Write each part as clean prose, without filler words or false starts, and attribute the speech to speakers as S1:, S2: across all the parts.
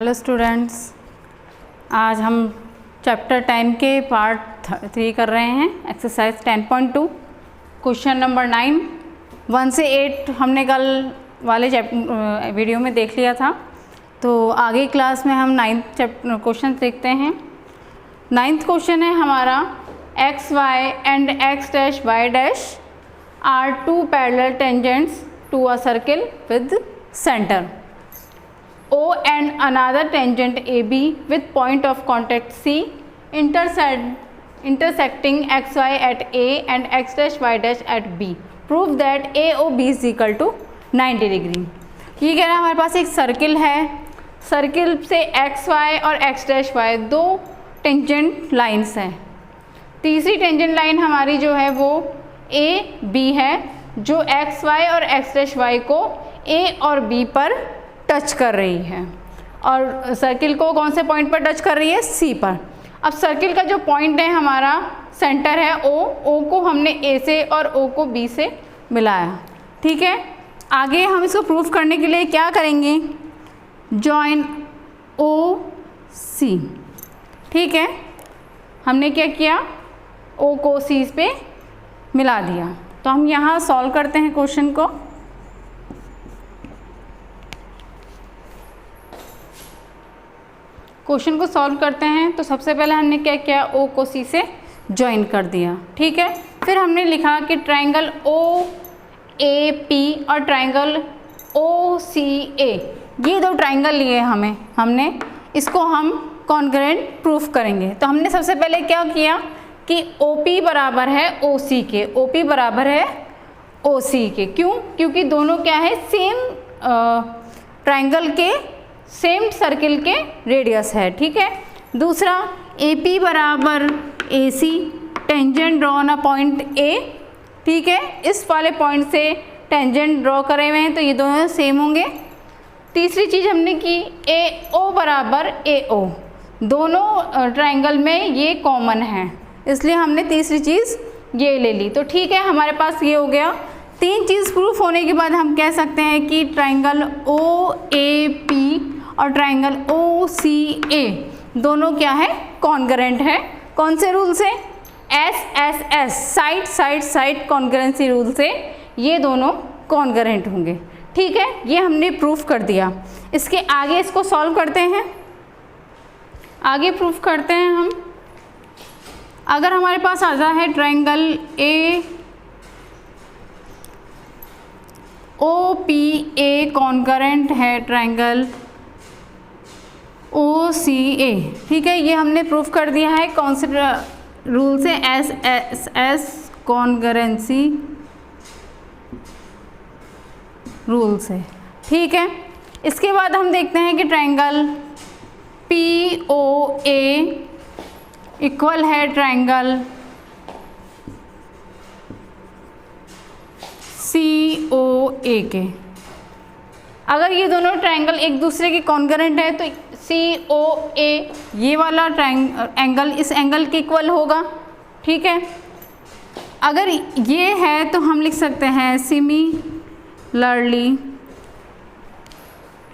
S1: Hello students, आज हम chapter 10 के पार्ट 3 कर रहे हैं। एक्सरसाइज 10.2 क्वेश्चन नंबर 9 1 से 8 हमने कल वाले वीडियो में देख लिया था। तो आगे क्लास में हम 9th क्वेश्चन देखते हैं। 9th क्वेश्चन है हमारा X Y and X dash Y dash are two parallel tangents to a circle with centre O and another tangent AB with point of contact C intersecting xy at A and x dash y dash at B. Prove that AOB is equal to 90 degree. ये कह रहा है हमारे पास एक circle है, circle से XY और x dash y दो टेंजेंट लाइन्स हैं। तीसरी टेंजेंट लाइन हमारी जो है वो AB है, जो XY और x dash y को A और B पर टच कर रही है और सर्किल को कौन से पॉइंट पर टच कर रही है? सी पर। अब सर्किल का जो पॉइंट है हमारा सेंटर है ओ को हमने ए से और ओ को बी से मिलाया। ठीक है, आगे हम इसको प्रूफ करने के लिए क्या करेंगे? जॉइन ओ सी। ठीक है, हमने क्या किया? ओ को सी पे मिला दिया। तो हम यहाँ सॉल्व करते हैं क्वेश्चन को। क्वेश्चन को सॉल्व करते हैं तो सबसे पहले हमने क्या किया? ओ को सी से ज्वाइन कर दिया। ठीक है, फिर हमने लिखा कि ट्राइंगल ओ ए पी और ट्राइंगल ओ सी ए, ये दो ट्राइंगल लिए हमने इसको हम कॉन्ग्रुएंट प्रूफ करेंगे। तो हमने सबसे पहले क्या किया कि ओ पी बराबर है ओ सी के, ओ पी बराबर है ओ सी के। क्यों? क्योंकि दोनों क्या है? सेम ट्राइंगल के सेम सर्किल के रेडियस है। ठीक है, दूसरा ए पी बराबर A C, tangent draw on a point A. ठीक है, इस वाले पॉइंट से टेंजेंट ड्रॉ करे हुए हैं तो ये दोनों सेम होंगे। तीसरी चीज़ हमने की ए ओ बराबर ए ओ, दोनों ट्राइंगल में ये कॉमन है, इसलिए हमने तीसरी चीज़ ये ले ली। तो ठीक है, हमारे पास ये हो गया। तीन चीज़ प्रूफ होने के बाद हम कह सकते हैं कि ट्राइंगल ओ ए पी और ट्राइंगल ओ सी ए दोनों क्या है? कॉन्ग्रुएंट है। कौन से रूल से? S S S, side side side congruency rule से ये दोनों कॉन्ग्रुएंट होंगे। ठीक है, ये हमने प्रूफ कर दिया। इसके आगे इसको सॉल्व करते हैं, आगे प्रूफ करते हैं हम। अगर हमारे पास आता है triangle A O P A congruent है ट्राइंगल ओ सी ए। ठीक है, ये हमने प्रूफ कर दिया है कौन से रूल से? S S S congruency rule से। ठीक है, इसके बाद हम देखते हैं कि ट्राइंगल पी ओ ए इक्वल है ट्राइंगल सी ओ ए के। अगर ये दोनों ट्राइंगल एक दूसरे के कॉन्ग्रुएंट है तो सी ओ ए ये वाला एंगल इस एंगल के इक्वल होगा। ठीक है, अगर ये है तो हम लिख सकते हैं सिमिलरली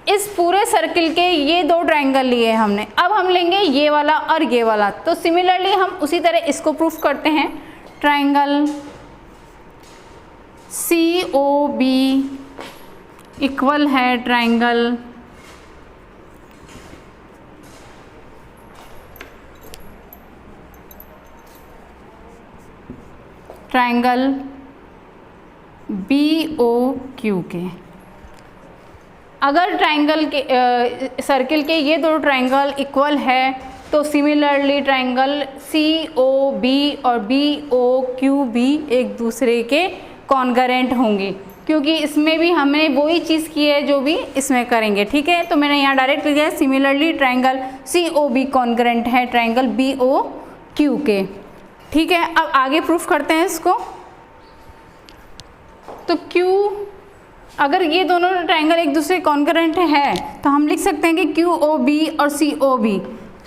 S1: इस पूरे सर्किल के ये दो ट्राइंगल लिए हमने, अब हम लेंगे ये वाला और ये वाला। तो सिमिलरली हम उसी तरह इसको प्रूफ करते हैं। Triangle C O B equal है ट्राइंगल बी ओ क्यू के। अगर ट्राइंगल के सर्किल के ये दो ट्राइंगल इक्वल है तो similarly triangle C O B और बी ओ क्यू भी एक दूसरे के कॉन्ग्रुएंट होंगे, क्योंकि इसमें भी हमने वही चीज़ की है जो भी इसमें करेंगे। ठीक है, तो मैंने यहाँ डायरेक्ट लिख दिया similarly triangle C O B congruent है ट्राइंगल बी ओ क्यू के। ठीक है, अब आगे प्रूफ करते हैं इसको। तो क्यू, अगर ये दोनों ट्राइंगल एक दूसरे कॉन्ग्रुएंट है तो हम लिख सकते हैं कि क्यू ओ बी और C O B,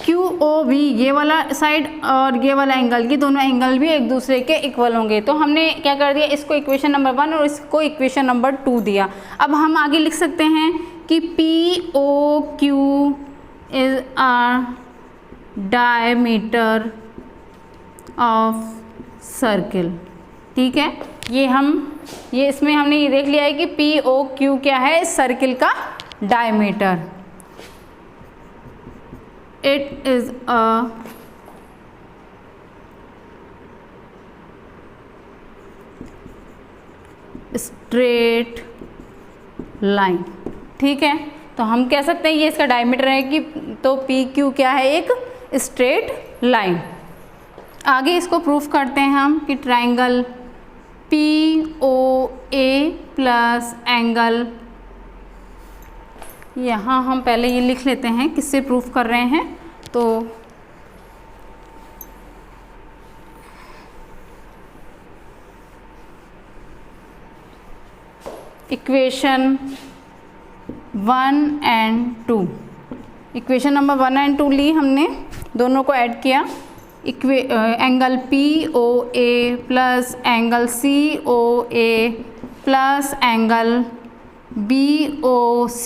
S1: Q O B ये वाला साइड और ये वाला एंगल, ये दोनों एंगल भी एक दूसरे के इक्वल होंगे। तो हमने क्या कर दिया? इसको इक्वेशन नंबर 1 और इसको इक्वेशन नंबर 2 दिया। अब हम आगे लिख सकते हैं कि P O Q is a diameter of circle. ठीक है, ये इसमें हमने ये देख लिया है कि POQ क्या है, इस सर्किल का diameter. It is a straight line. ठीक है, तो हम कह सकते हैं ये इसका डायमीटर है कि तो PQ क्या है, एक स्ट्रेट लाइन। आगे इसको प्रूफ करते हैं हम कि ट्रायंगल POA प्लस एंगल, यहाँ हम पहले ये लिख लेते हैं किससे प्रूफ कर रहे हैं। तो equation 1 and 2, equation number 1 and 2 ली हमने, दोनों को ऐड किया। Angle POA plus angle COA plus angle BOC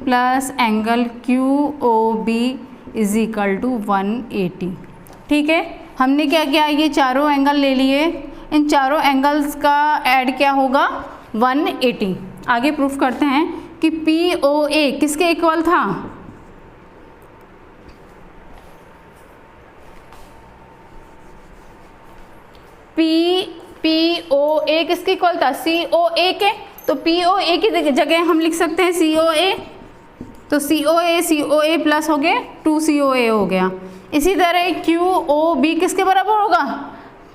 S1: plus angle QOB is equal to 180। ठीक है, हमने क्या किया, ये चारों एंगल ले लिए, इन चारों एंगल्स का ऐड क्या होगा, 180। आगे प्रूफ करते हैं कि POA किसके इक्वल था, POA किसके इक्वल था, COA के। तो POA की जगह हम लिख सकते हैं COA, तो COA प्लस हो गया 2 COA हो गया। इसी तरह QOB किसके बराबर होगा,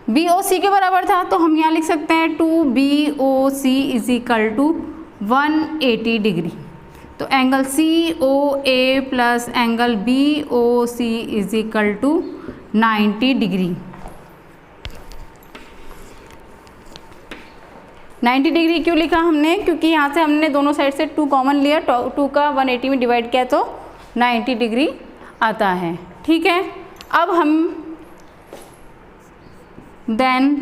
S1: BOC के बराबर था, तो हम यहाँ लिख सकते हैं 2 BOC is equal to 180 degree. तो angle COA plus angle BOC is equal to 90 degree. 90 degree क्यों लिखा हमने, क्योंकि यहाँ से हमने दोनों साइड से 2 कॉमन लिया, 2 का 180 में डिवाइड किया तो 90 डिग्री आता है। ठीक है, अब हम then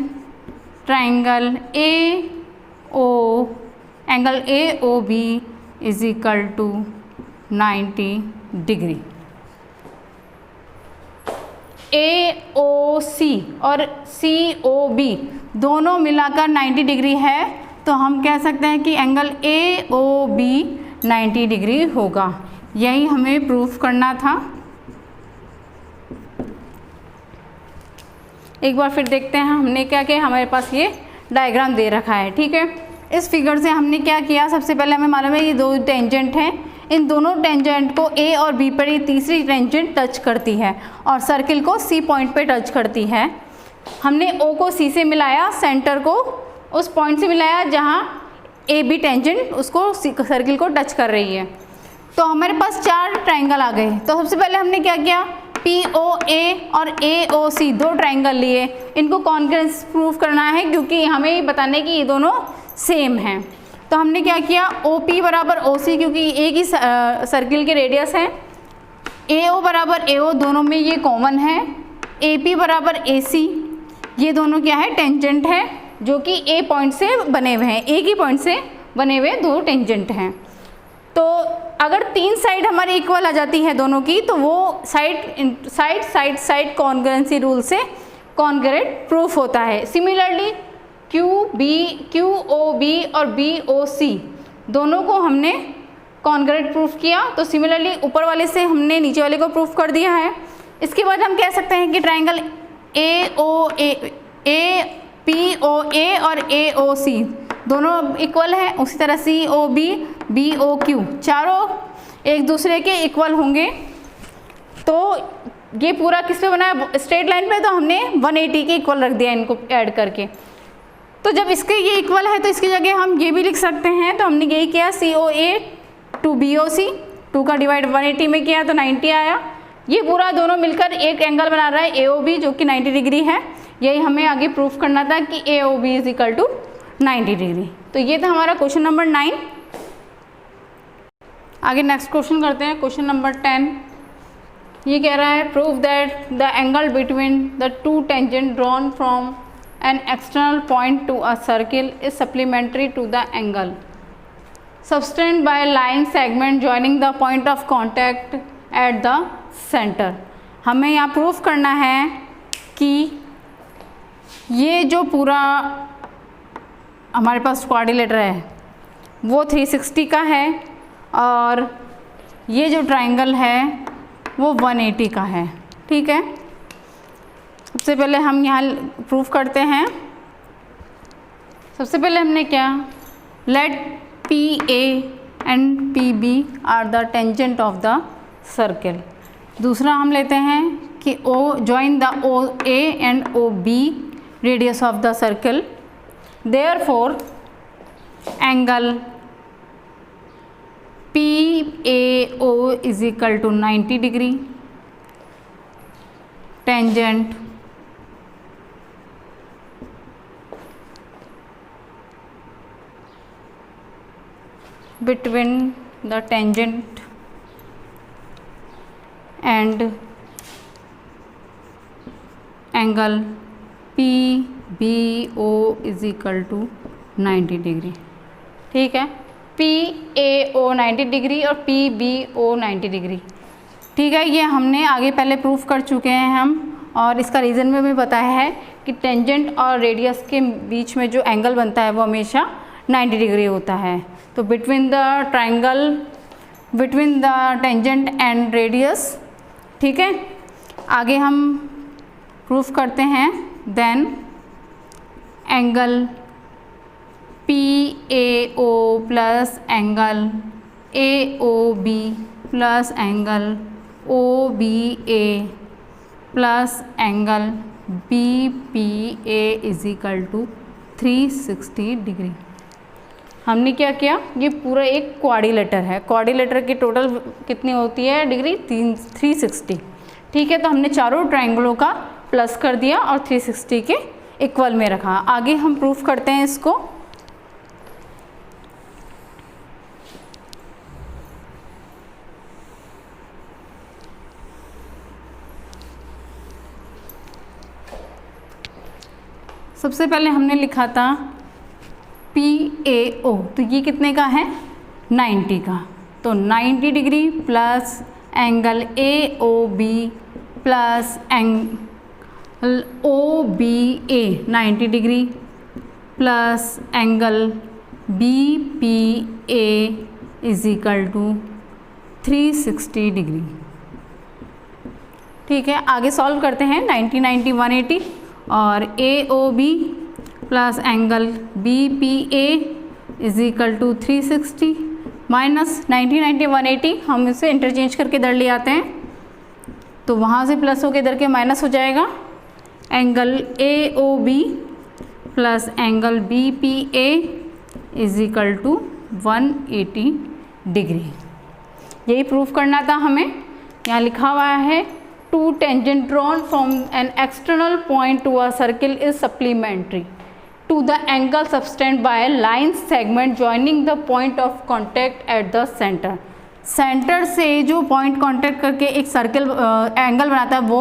S1: triangle angle AOB is equal to 90 degree. AOC और COB दोनों मिलाकर 90 डिग्री है, तो हम कह सकते हैं कि एंगल AOB 90 डिग्री होगा। यही हमें प्रूफ करना था। एक बार फिर देखते हैं हमने क्या किया, हमारे पास ये डायग्राम दे रखा है। ठीक है, इस फिगर से हमने क्या किया, सबसे पहले हमें मालूम है ये 2 टेंजेंट हैं, इन दोनों टेंजेंट को A और B पर ये तीसरी टेंजेंट टच करती है और सर्किल को C पॉइंट पे टच करती है। हमने O को C से मिलाया, सेंटर को उस पॉइंट से मिलाया जहाँ AB टेंजेंट उसको सर्किल को टच कर रही है। तो हमारे पास 4 ट्रायंगल आ गए। तो सबसे पहले हमने क्या किया, POA और AOC 2 ट्रायंगल लिए, इनको कॉन्ग्रुएंस प्रूफ करना है क्योंकि हमें बताने कि ये दोनों सेम हैं। तो हमने क्या किया, OP बराबर OC, क्योंकि एक ही सर्किल के रेडियस है, AO बराबर AO, दोनों में ये कॉमन है, AP बराबर AC, ये दोनों क्या है, टेंजेंट है जो कि A पॉइंट से बने हुए हैं, एक ही पॉइंट से बने हुए 2 टेंजेंट हैं। तो अगर 3 साइड हमारी इक्वल आ जाती है दोनों की, तो वो साइड कॉन्ग्रुएंसी रूल से कॉन्ग्रुएंट प्रूफ होता है। सिमिलरली QOB और BOC दोनों को हमने कॉन्ग्रुएंट प्रूफ किया, तो सिमिलरली ऊपर वाले से हमने नीचे वाले को प्रूफ कर दिया है। इसके बाद हम कह सकते हैं कि ट्रायंगल POA और AOC दोनों इक्वल हैं, उसी तरह COB BOQ चारों एक दूसरे के इक्वल होंगे। तो ये पूरा किस पे बना है, स्ट्रेट लाइन पे, तो हमने 180 के इक्वल रख दिया इनको ऐड करके। तो जब इसके ये इक्वल है तो इसकी जगह हम ये भी लिख सकते हैं, तो हमने यही किया, COA टू BOC, 2 का डिवाइड 180 में किया तो 90 आया। ये पूरा दोनों मिलकर एक एंगल बना रहा है AOB जो कि 90 डिग्री है। यही हमें आगे प्रूफ करना था कि AOB is equal to 90 degree. तो ये था हमारा क्वेश्चन नंबर 9। आगे नेक्स्ट क्वेश्चन करते हैं, क्वेश्चन नंबर 10। ये कह रहा है, prove that the angle between the 2 tangent drawn from an external point to a circle is supplementary to the angle subtended by a line segment joining the point of contact at the centre. हमें यहाँ proof करना है कि ये जो पूरा हमारे पास quadrilateral है वो 360 का है और ये जो ट्राइंगल है वो 180 का है। ठीक है, सबसे पहले हम यहाँ प्रूफ करते हैं। सबसे पहले हमने क्या, let P A and P B are the tangent of the circle. दूसरा हम लेते हैं कि O join the O A and O B radius of the circle, therefore angle P A O is equal to 90 degree, tangent between the tangent and angle PBO is equal to 90 degree. ठीक है, PAO 90 degree और PBO 90 degree. ठीक है, ये हमने आगे पहले proof कर चुके हैं हम, और इसका रीज़न में भी बताया है कि टेंजेंट और रेडियस के बीच में जो एंगल बनता है वो हमेशा 90 डिग्री होता है। तो between the triangle, between the tangent and radius. ठीक है, आगे हम प्रूफ करते हैं। Then angle P A O plus angle A O B plus angle O B A plus angle B P A is equal to 360 degree. हमने क्या किया, ये पूरा एक क्वाड्रिलेटर है, क्वाड्रिलेटर की टोटल कितनी होती है डिग्री, 360। ठीक है, तो हमने चारों ट्रायंगलों का प्लस कर दिया और 360 के इक्वल में रखा। आगे हम प्रूफ करते हैं इसको। सबसे पहले हमने लिखा था PAO, तो ये कितने का है, 90 का। तो 90 degree plus angle AOB plus angle OBA 90 degree plus angle BPA is equal to 360 degree. ठीक है, आगे सॉल्व करते हैं। 90 90 180 और AOB plus angle BPA is equal to 360 minus 90 90 180, हम इसे इंटरचेंज करके इधर ले आते हैं, तो वहाँ से प्लस होकर इधर के माइनस हो जाएगा। Angle AOB plus angle BPA is equal to 180 degree. यही प्रूफ करना था हमें। यहाँ लिखा हुआ है two tangent drawn from an external point to a circle is supplementary to the angle subtended by a line segment joining the point of contact at the center। Centre से जो पॉइंट कांटेक्ट करके एक circle angle बनाता है वो,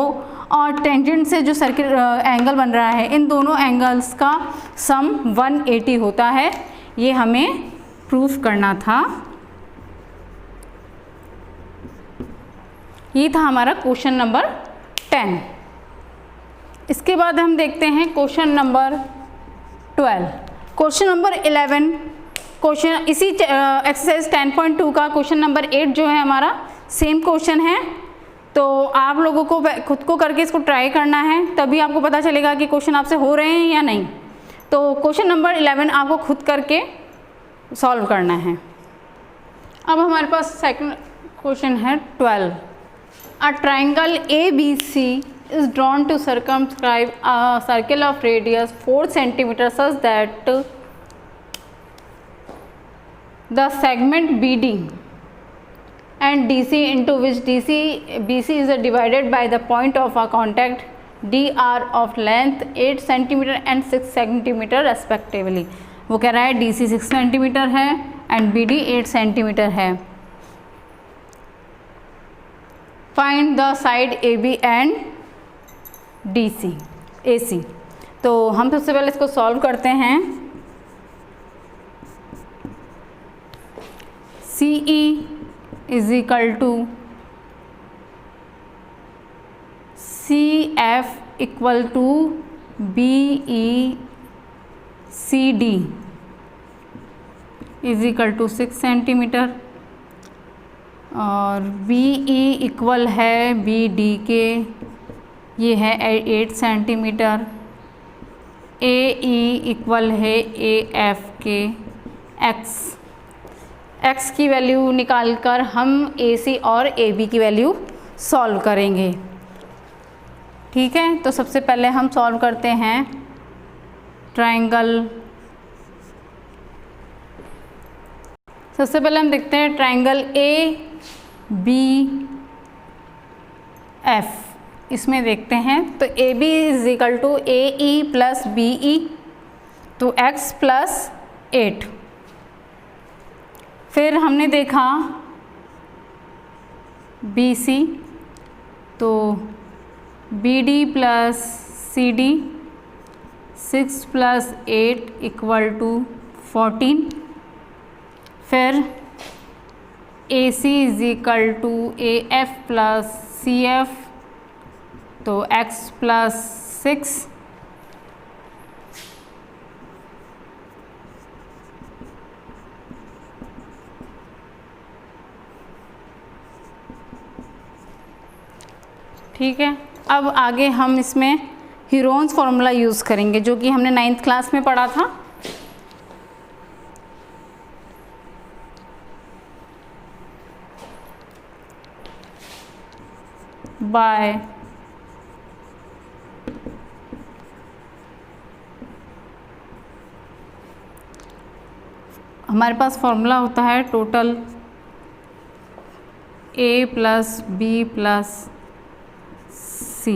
S1: और tangent से जो सर्किल एंगल बन रहा है, इन दोनों एंगल्स का सम 180 होता है। ये हमें प्रूफ करना था। ये था हमारा क्वेश्चन नंबर 10। इसके बाद हम देखते हैं question number 12। Question number 11, question इसी एक्सरसाइज 10.2 का क्वेश्चन नंबर 8 जो है हमारा सेम क्वेश्चन है। तो आप लोगों को खुद को करके इसको ट्राई करना है, तभी आपको पता चलेगा कि क्वेश्चन आपसे हो रहे हैं या नहीं। तो क्वेश्चन नंबर 11 आपको खुद करके सॉल्व करना है। अब हमारे पास सेकंड क्वेश्चन है 12। A triangle ABC is drawn to circumscribe a circle of radius 4 cm such that the segment BD and DC into which BC is divided by the point of a contact DR of length 8 cm and 6 cm respectively। वो कह रहा है DC 6 cm है and BD 8 cm है। Find the side AB and AC। तो हम सबसे पहले इसको सॉल्व करते हैं। CE is equal to CF equal to BECD is equal to 6 centimetre और BE इक्वल है BD के, ये है 8 सेंटीमीटर। AE इक्वल है AF के x की वैल्यू निकालकर हम AC और AB की वैल्यू सॉल्व करेंगे। ठीक है, तो सबसे पहले हम सॉल्व करते हैं ट्रायंगल। सबसे पहले हम देखते हैं ट्रायंगल ABF, इसमें देखते हैं तो AB is equal to AE plus BE, तो x प्लस 8। फिर हमने देखा BC, तो BD plus CD 6 plus 8 equal to 14। फिर AC is equal to AF plus CF, तो x प्लस 6। ठीक है, अब आगे हम इसमें हीरोन्स फॉर्मूला यूज़ करेंगे जो कि हमने 9th क्लास में पढ़ा था। बाय हमारे पास फॉर्मूला होता है total A plus B plus C,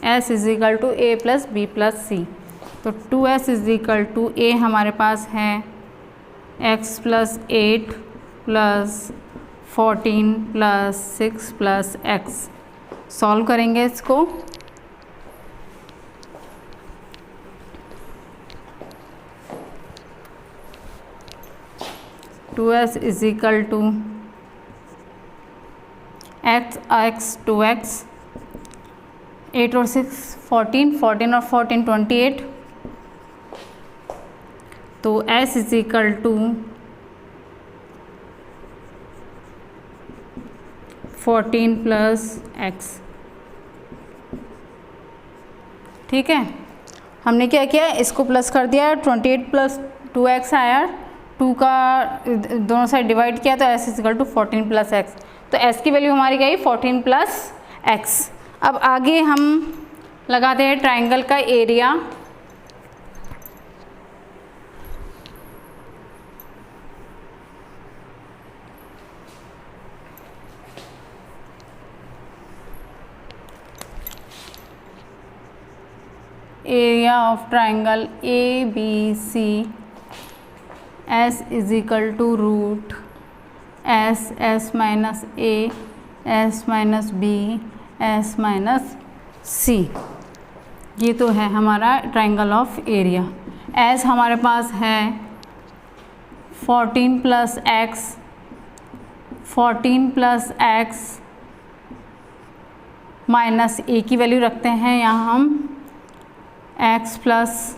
S1: S is equal to A plus B plus C, तो 2S is equal to A हमारे पास है x plus 8 plus 14 plus 6 plus x। Solve करेंगे इसको। Two S is equal to x 2x, 8 और 6 14, 14 और 14 28, तो s is equal to 14 plus x। ठीक है, हमने क्या किया, इसको प्लस कर दिया, 28 प्लस 2x आया, 2 का दोनों साइड डिवाइड किया तो s is equal to 14 plus x, तो s की वैल्यू हमारी गई 14 प्लस x। अब आगे हम लगाते हैं ट्रायंगल का area. Area of triangle ABC, S is equal to root S minus A, S minus B, S minus C। ये तो है हमारा ट्रायंगल ऑफ एरिया। S हमारे पास है 14 plus x, 14 plus x minus A की वैल्यू रखते हैं यहाँ हम x प्लस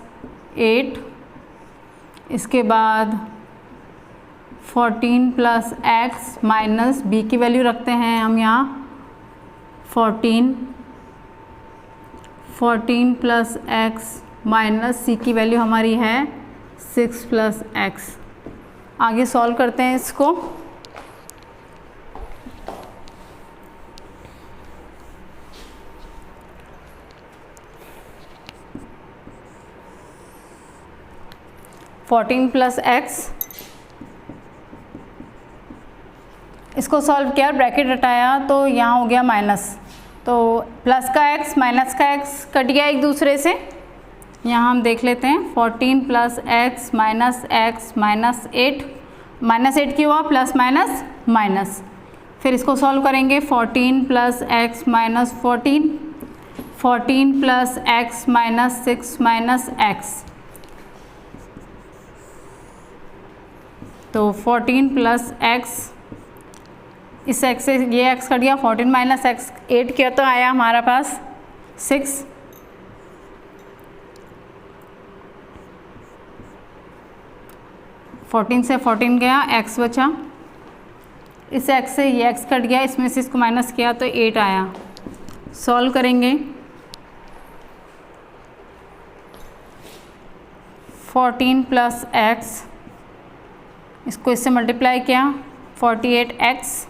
S1: 8, इसके बाद 14 प्लस x माइनस B की वैल्यू रखते हैं हम यहाँ 14 प्लस x माइनस C की वैल्यू हमारी है 6 प्लस x। आगे सॉल्व करते हैं इसको। फोर्टीन प्लस एक्स, इसको सॉल्व किया, ब्रैकेट हटाया तो यहाँ हो गया माइनस, तो प्लस का x माइनस का x कट गया एक दूसरे से। यहाँ हम देख लेते हैं 14 प्लस एक्स माइनस 8, माइनस 8 क्यों हुआ, प्लस माइनस माइनस। फिर इसको सॉल्व करेंगे 14 plus x minus 14 plus x minus 6 minus x, तो 14 प्लस एक्स, इस x से ये x कट गया, 14 माइनस एक्स 8 क्या तो आया हमारा पास 6, फोर्टीन से 14 गया, x बचा, इस x से ये x कट गया, इसमें से इसको माइनस किया तो 8 आया। सॉल्व करेंगे, 14 प्लस x, इसको इससे मल्टीप्लाई किया 48x,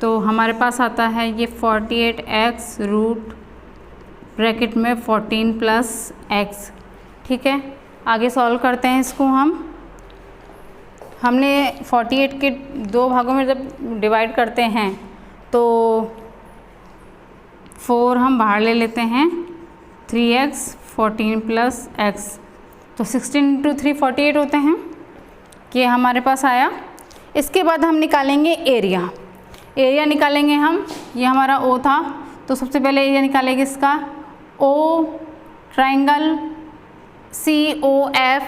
S1: तो हमारे पास आता है ये 48x रूट ब्रैकेट में 14 प्लस x। ठीक है, आगे सॉल्व करते हैं इसको। हमने 48 के दो भागों में जब डिवाइड करते हैं तो 4 हम बाहर ले लेते हैं, 3x 14 प्लस x, तो 16 × 3 48 होते हैं, ये हमारे पास आया। इसके बाद हम निकालेंगे एरिया। एरिया निकालेंगे हम, ये हमारा O था, तो सबसे पहले एरिया निकालेंगे इसका, O triangle COF,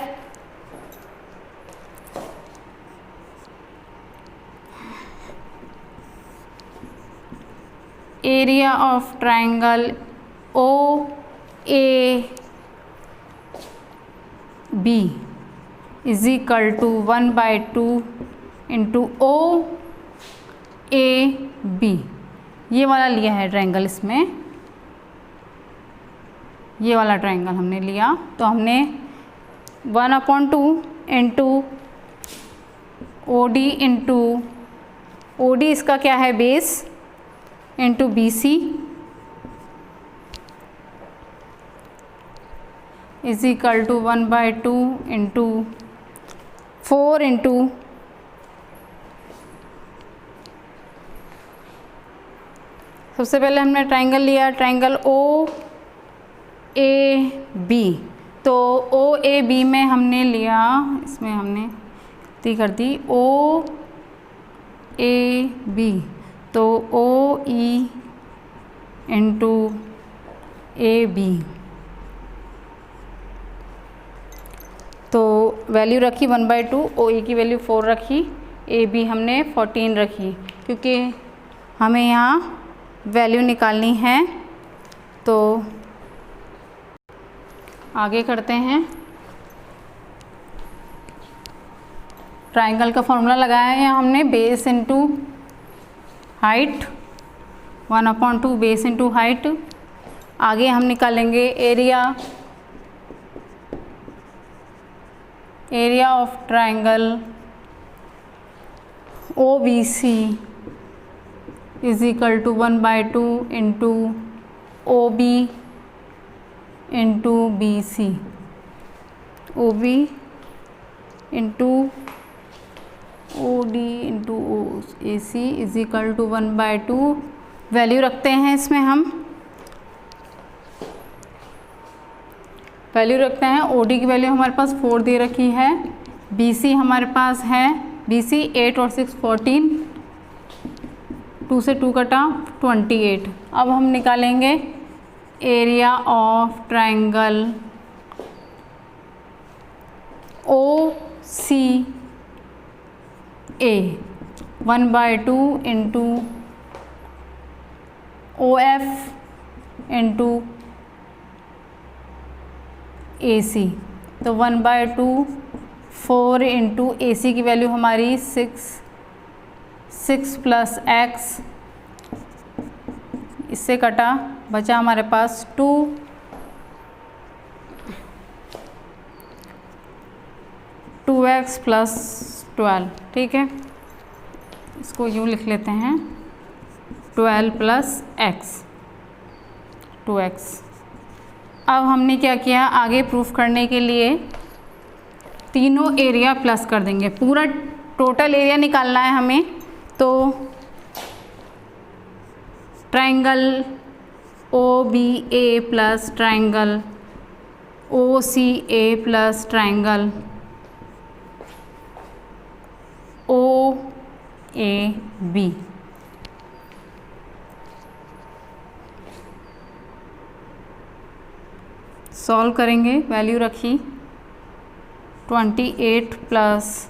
S1: area of triangle OAB is equal to 1/2 into OAB। ये वाला लिया है ट्राइंगल, इसमें ये वाला ट्राइंगल हमने लिया, तो हमने 1/2 इंटू OD इंटू OD इसका क्या है base, into BC is equal to 1/2 into 4 into सबसे पहले हमने ट्राइंगल लिया, ट्राइंगल OAB, तो OAB में हमने लिया, इसमें हमने ती कर दी OAB, तो OE इंटू AB, तो वैल्यू रखी 1/2, OE की वैल्यू 4 रखी, AB हमने 14 रखी, क्योंकि हमें यहाँ वैल्यू निकालनी है। तो आगे करते हैं, ट्राइंगल का फॉर्मूला लगाया है हमने, base into height, 1/2 base into height. आगे हम निकालेंगे area, area of triangle OBC is equal to 1/2 into OB into BC, OB into OD into AC is equal to 1/2। Value रखते हैं इसमें, हम वैल्यू रखते हैं। OD की वैल्यू हमारे पास 4 दे रखी है, BC हमारे पास है, BC 8 और 6 14, 2 से 2 कटा 28। अब हम निकालेंगे area of triangle OCA, 1/2 into OF into AC, तो 1/2 4 इंटू AC की वैल्यू हमारी 6 प्लस x, इससे कटा बचा हमारे पास 2x प्लस 12। ठीक है, इसको यूँ लिख लेते हैं, 12 प्लस x, 2x। अब हमने क्या किया, आगे प्रूफ करने के लिए तीनों एरिया प्लस कर देंगे, पूरा टोटल एरिया निकालना है हमें। तो triangle OBA plus triangle OCA plus triangle OAB, solve करेंगे, वैल्यू रखी 28 plus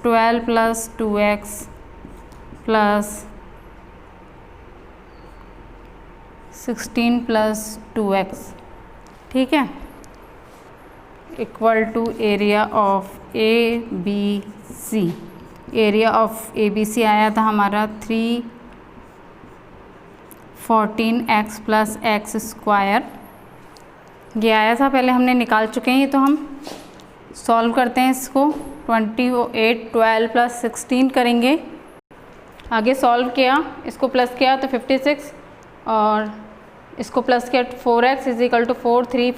S1: 12 plus 2x plus 16 + 2x, ठीक है, equal to area of ABC। Area of ABC आया था हमारा 314x + x², ये आया था, पहले हमने निकाल चुके हैं, तो हम सॉल्व करते हैं इसको। 28 12 + 16 करेंगे, आगे सॉल्व किया, इसको प्लस किया तो 56 और इसको प्लस किया 4x = 4 3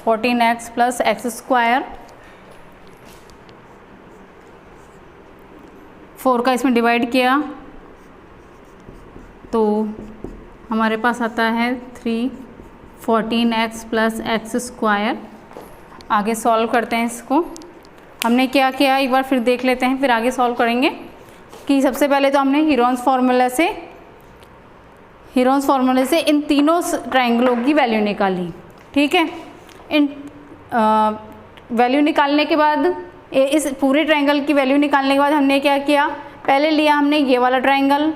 S1: 14x + x²। 4 का इसमें डिवाइड किया तो हमारे पास आता है 314x + x²। आगे सॉल्व करते हैं इसको। हमने क्या किया एक बार फिर देख लेते हैं, फिर आगे सॉल्व करेंगे। कि सबसे पहले तो हमने हीरोन्स फार्मूले से इन तीनों ट्रायंगलों की वैल्यू निकाली, ठीक है। इन वैल्यू निकालने के बाद, इस पूरे ट्रायंगल की वैल्यू निकालने के बाद हमने क्या किया, पहले लिया हमने ये वाला ट्रायंगल,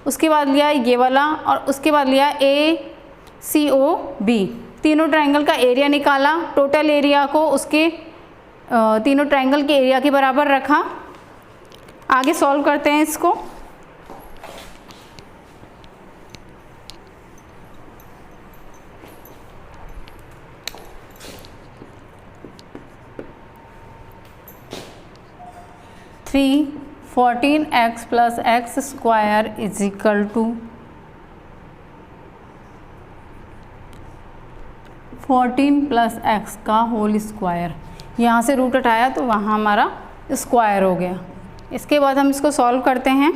S1: उसके बाद लिया ये वाला और उसके बाद लिया ACOB। तीनों ट्रायंगल का एरिया निकाला, टोटल एरिया को उसके तीनों ट्रायंगल के एरिया के बराबर रखा। आगे सॉल्व करते हैं इसको। थ्री 14x + x² = 14 + x का होल स्क्वायर। यहाँ से रूट हटाया तो वहाँ हमारा स्क्वायर हो गया। इसके बाद हम इसको सॉल्व करते हैं।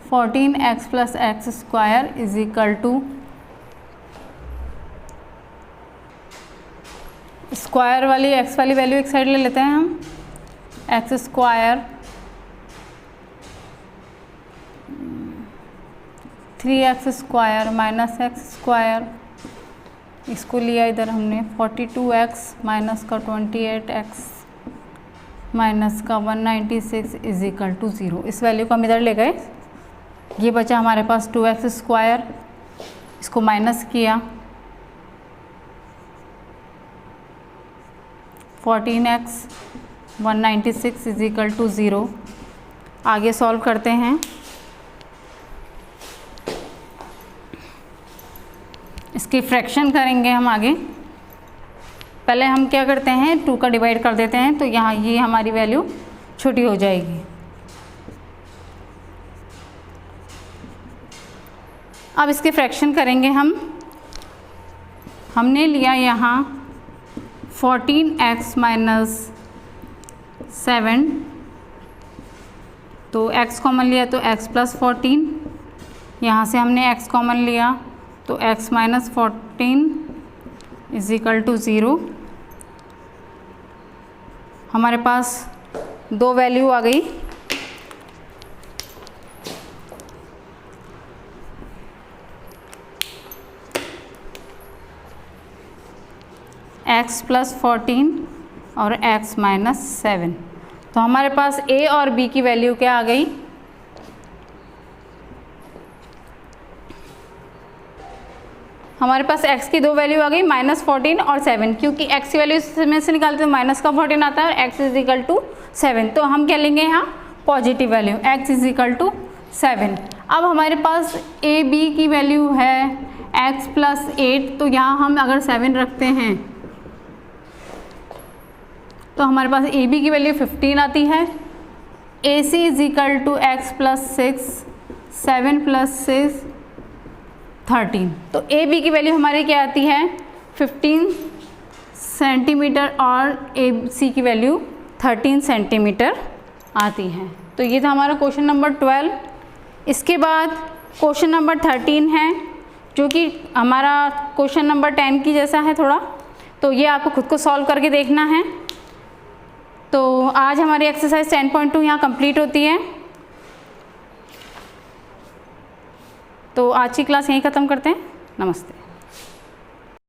S1: (14x + x² = स्क्वायर वाली x वाली वैल्यू एक साइड ले लेते हैं हम, x² - (3x² - x²) इसको लिया इधर हमने 42x माइनस का 28x माइनस का 196 = 0। इस वैल्यू को हम इधर ले गए, ये बचा हमारे पास 2x², इसको माइनस किया 14x 196 = 0। आगे सॉल्व करते हैं। इसकी फ्रैक्शन करेंगे हम आगे। पहले हम क्या करते हैं, 2 का डिवाइड कर देते हैं, तो यहाँ ये हमारी वैल्यू छोटी हो जाएगी। अब इसके फ्रैक्शन करेंगे हम। हमने लिया यहाँ 14x - 7, तो x कॉमन लिया तो x + 14, यहाँ से हमने x कॉमन लिया तो x - 14 = 0। हमारे पास दो वैल्यू आ गई। x + 14 और x - 7। तो हमारे पास a और b की वैल्यू क्या आ गई, हमारे पास x की दो वैल्यू आ गई, -14 और 7, क्योंकि x की वैल्यू में से निकालते तो माइनस का 14 आता है और x = 7। तो हम क्या लेंगे यहाँ पॉजिटिव वैल्यू, x = 7। अब हमारे पास a b की वैल्यू है x + 8, तो यहाँ हम अगर 7 रखते हैं तो हमारे पास ए बी की वैल्यू 15 आती है। AC = x + 6, 7 + 6 13। तो ए बी की वैल्यू हमारी क्या आती है 15 सेंटीमीटर और ए सी की वैल्यू 13 सेंटीमीटर आती है। तो ये था हमारा क्वेश्चन नंबर 12। इसके बाद क्वेश्चन नंबर 13 है, जो कि हमारा क्वेश्चन नंबर 10 की जैसा है थोड़ा, तो ये आपको खुद को सॉल्व करके देखना है। तो आज हमारी एक्सरसाइज 10.2 यहाँ कंप्लीट होती है। तो आज की क्लास यहीं ख़त्म करते हैं। नमस्ते।